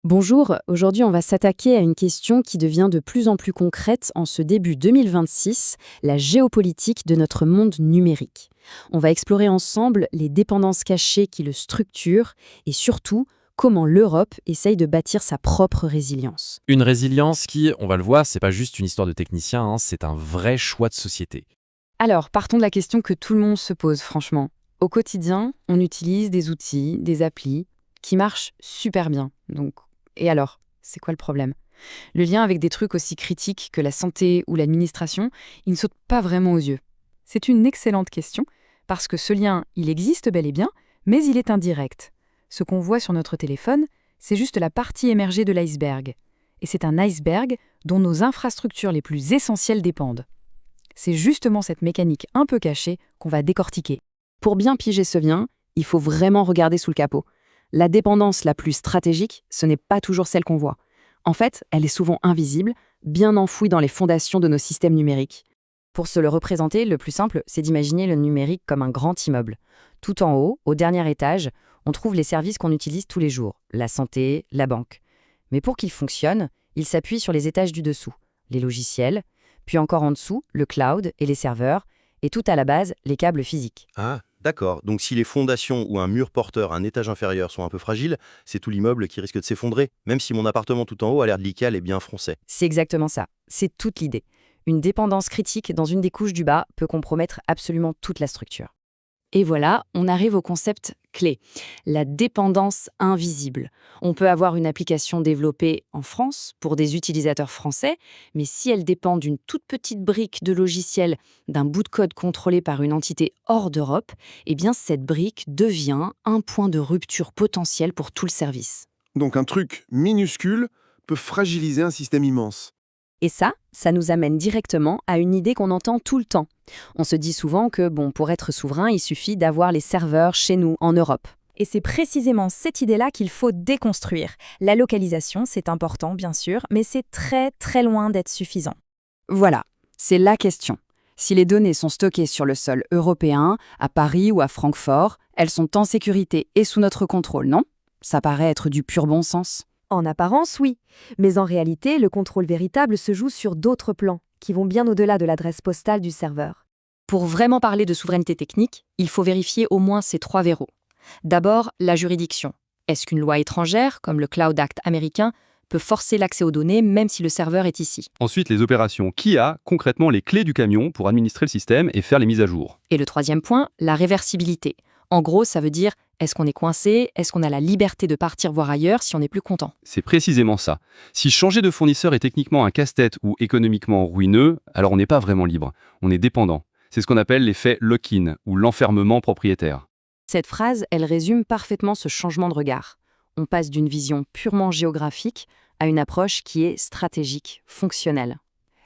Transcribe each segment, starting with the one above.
Bonjour, aujourd'hui on va s'attaquer à une question qui devient de plus en plus concrète en ce début 2026, la géopolitique de notre monde numérique. On va explorer ensemble les dépendances cachées qui le structurent et surtout comment l'Europe essaye de bâtir sa propre résilience. Une résilience qui, on va le voir, c'est pas juste une histoire de technicien, c'est un vrai choix de société. Alors, partons de la question que tout le monde se pose franchement. Au quotidien, on utilise des outils, des applis qui marchent super bien. Et alors, c'est quoi le problème? Le lien avec des trucs aussi critiques que la santé ou l'administration, il ne saute pas vraiment aux yeux. C'est une excellente question, parce que ce lien, il existe bel et bien, mais il est indirect. Ce qu'on voit sur notre téléphone, c'est juste la partie émergée de l'iceberg. Et c'est un iceberg dont nos infrastructures les plus essentielles dépendent. C'est justement cette mécanique un peu cachée qu'on va décortiquer. Pour bien piger ce lien, il faut vraiment regarder sous le capot. La dépendance la plus stratégique, ce n'est pas toujours celle qu'on voit. En fait, elle est souvent invisible, bien enfouie dans les fondations de nos systèmes numériques. Pour se le représenter, le plus simple, c'est d'imaginer le numérique comme un grand immeuble. Tout en haut, au dernier étage, on trouve les services qu'on utilise tous les jours, la santé, la banque. Mais pour qu'ils fonctionnent, ils s'appuient sur les étages du dessous, les logiciels, puis encore en dessous, le cloud et les serveurs, et tout à la base, les câbles physiques. Ah, d'accord. Donc si les fondations ou un mur porteur, un étage inférieur sont un peu fragiles, c'est tout l'immeuble qui risque de s'effondrer, même si mon appartement tout en haut a l'air nickel et bien français. C'est exactement ça. C'est toute l'idée. Une dépendance critique dans une des couches du bas peut compromettre absolument toute la structure. Et voilà, on arrive au concept clé, la dépendance invisible. On peut avoir une application développée en France pour des utilisateurs français, mais si elle dépend d'une toute petite brique de logiciel, d'un bout de code contrôlé par une entité hors d'Europe, eh bien cette brique devient un point de rupture potentiel pour tout le service. Donc un truc minuscule peut fragiliser un système immense. Et ça nous amène directement à une idée qu'on entend tout le temps. On se dit souvent que, pour être souverain, il suffit d'avoir les serveurs chez nous, en Europe. Et c'est précisément cette idée-là qu'il faut déconstruire. La localisation, c'est important, bien sûr, mais c'est très très loin d'être suffisant. Voilà, c'est la question. Si les données sont stockées sur le sol européen, à Paris ou à Francfort, elles sont en sécurité et sous notre contrôle, non? Ça paraît être du pur bon sens. En apparence, oui. Mais en réalité, le contrôle véritable se joue sur d'autres plans, qui vont bien au-delà de l'adresse postale du serveur. Pour vraiment parler de souveraineté technique, il faut vérifier au moins ces 3 verrous. D'abord, la juridiction. Est-ce qu'une loi étrangère, comme le Cloud Act américain, peut forcer l'accès aux données même si le serveur est ici? Ensuite, les opérations. Qui a concrètement les clés du camion pour administrer le système et faire les mises à jour? Et le troisième point, la réversibilité. En gros, ça veut dire, est-ce qu'on est coincé? Est-ce qu'on a la liberté de partir voir ailleurs si on n'est plus content? C'est précisément ça. Si changer de fournisseur est techniquement un casse-tête ou économiquement ruineux, alors on n'est pas vraiment libre. On est dépendant. C'est ce qu'on appelle l'effet lock-in ou l'enfermement propriétaire. Cette phrase, elle résume parfaitement ce changement de regard. On passe d'une vision purement géographique à une approche qui est stratégique, fonctionnelle.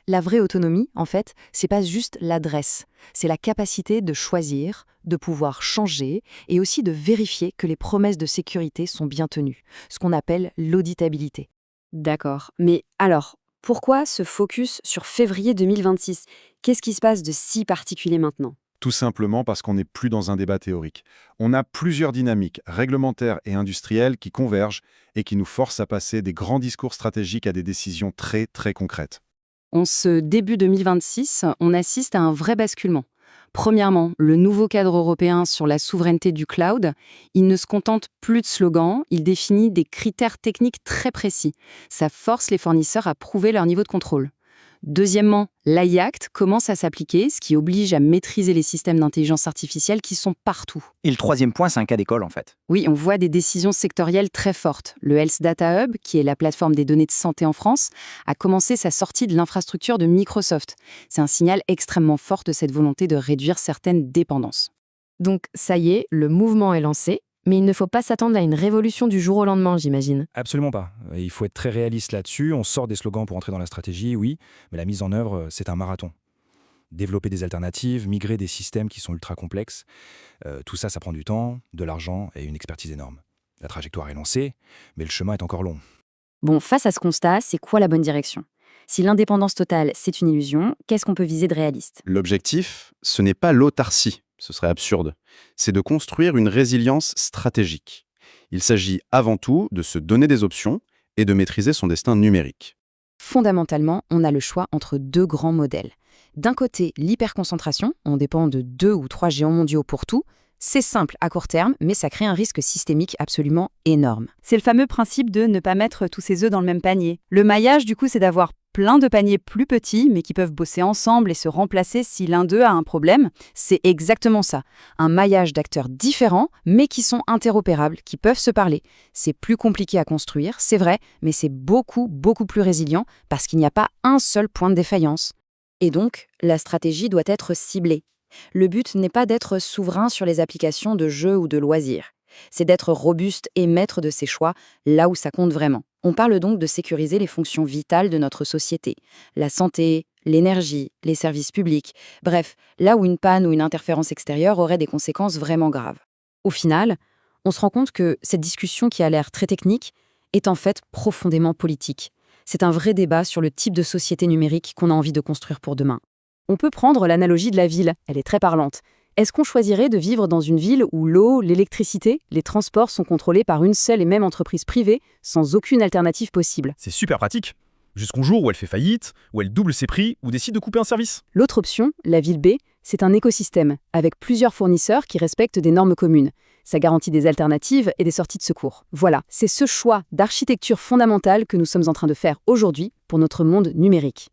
La vraie autonomie, en fait, c'est pas juste l'adresse, c'est la capacité de choisir, de pouvoir changer et aussi de vérifier que les promesses de sécurité sont bien tenues, ce qu'on appelle l'auditabilité. D'accord, mais alors, pourquoi ce focus sur février 2026? Qu'est-ce qui se passe de si particulier maintenant? Tout simplement parce qu'on n'est plus dans un débat théorique. On a plusieurs dynamiques réglementaires et industrielles qui convergent et qui nous forcent à passer des grands discours stratégiques à des décisions très très concrètes. En ce début 2026, on assiste à un vrai basculement. Premièrement, le nouveau cadre européen sur la souveraineté du cloud, il ne se contente plus de slogans, il définit des critères techniques très précis. Ça force les fournisseurs à prouver leur niveau de contrôle. Deuxièmement, l'AI Act commence à s'appliquer, ce qui oblige à maîtriser les systèmes d'intelligence artificielle qui sont partout. Et le troisième point, c'est un cas d'école en fait. Oui, on voit des décisions sectorielles très fortes. Le Health Data Hub, qui est la plateforme des données de santé en France, a commencé sa sortie de l'infrastructure de Microsoft. C'est un signal extrêmement fort de cette volonté de réduire certaines dépendances. Donc, ça y est, le mouvement est lancé, mais il ne faut pas s'attendre à une révolution du jour au lendemain, j'imagine. Absolument pas. Il faut être très réaliste là-dessus. On sort des slogans pour entrer dans la stratégie, oui, mais la mise en œuvre, c'est un marathon. Développer des alternatives, migrer des systèmes qui sont ultra complexes, tout ça, ça prend du temps, de l'argent et une expertise énorme. La trajectoire est lancée, mais le chemin est encore long. Bon, face à ce constat, c'est quoi la bonne direction? Si l'indépendance totale, c'est une illusion, qu'est-ce qu'on peut viser de réaliste? L'objectif, ce n'est pas l'autarcie, ce serait absurde. C'est de construire une résilience stratégique. Il s'agit avant tout de se donner des options et de maîtriser son destin numérique. Fondamentalement, on a le choix entre deux grands modèles. D'un côté, l'hyperconcentration, on dépend de 2 ou 3 géants mondiaux pour tout. C'est simple à court terme, mais ça crée un risque systémique absolument énorme. C'est le fameux principe de ne pas mettre tous ses œufs dans le même panier. Le maillage, du coup, c'est d'avoir plein de paniers plus petits, mais qui peuvent bosser ensemble et se remplacer si l'un d'eux a un problème. C'est exactement ça. Un maillage d'acteurs différents, mais qui sont interopérables, qui peuvent se parler. C'est plus compliqué à construire, c'est vrai, mais c'est beaucoup, beaucoup plus résilient parce qu'il n'y a pas un seul point de défaillance. Et donc, la stratégie doit être ciblée. Le but n'est pas d'être souverain sur les applications de jeux ou de loisirs. C'est d'être robuste et maître de ses choix là où ça compte vraiment. On parle donc de sécuriser les fonctions vitales de notre société. La santé, l'énergie, les services publics. Bref, là où une panne ou une interférence extérieure aurait des conséquences vraiment graves. Au final, on se rend compte que cette discussion qui a l'air très technique est en fait profondément politique. C'est un vrai débat sur le type de société numérique qu'on a envie de construire pour demain. On peut prendre l'analogie de la ville, elle est très parlante. Est-ce qu'on choisirait de vivre dans une ville où l'eau, l'électricité, les transports sont contrôlés par une seule et même entreprise privée, sans aucune alternative possible? C'est super pratique. Jusqu'au jour où elle fait faillite, où elle double ses prix, ou décide de couper un service. L'autre option, la ville B, c'est un écosystème, avec plusieurs fournisseurs qui respectent des normes communes. Ça garantit des alternatives et des sorties de secours. Voilà, c'est ce choix d'architecture fondamentale que nous sommes en train de faire aujourd'hui pour notre monde numérique.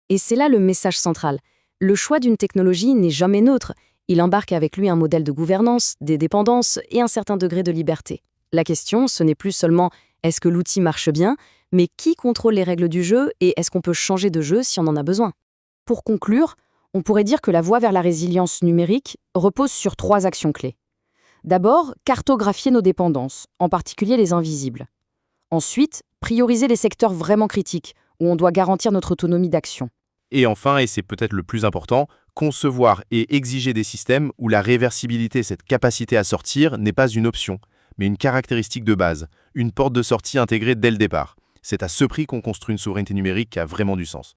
Et c'est là le message central. Le choix d'une technologie n'est jamais neutre. Il embarque avec lui un modèle de gouvernance, des dépendances et un certain degré de liberté. La question, ce n'est plus seulement est-ce que l'outil marche bien, mais qui contrôle les règles du jeu et est-ce qu'on peut changer de jeu si on en a besoin? Pour conclure, on pourrait dire que la voie vers la résilience numérique repose sur 3 actions clés. D'abord, cartographier nos dépendances, en particulier les invisibles. Ensuite, prioriser les secteurs vraiment critiques, où on doit garantir notre autonomie d'action. Et enfin, et c'est peut-être le plus important, concevoir et exiger des systèmes où la réversibilité, cette capacité à sortir, n'est pas une option, mais une caractéristique de base, une porte de sortie intégrée dès le départ. C'est à ce prix qu'on construit une souveraineté numérique qui a vraiment du sens.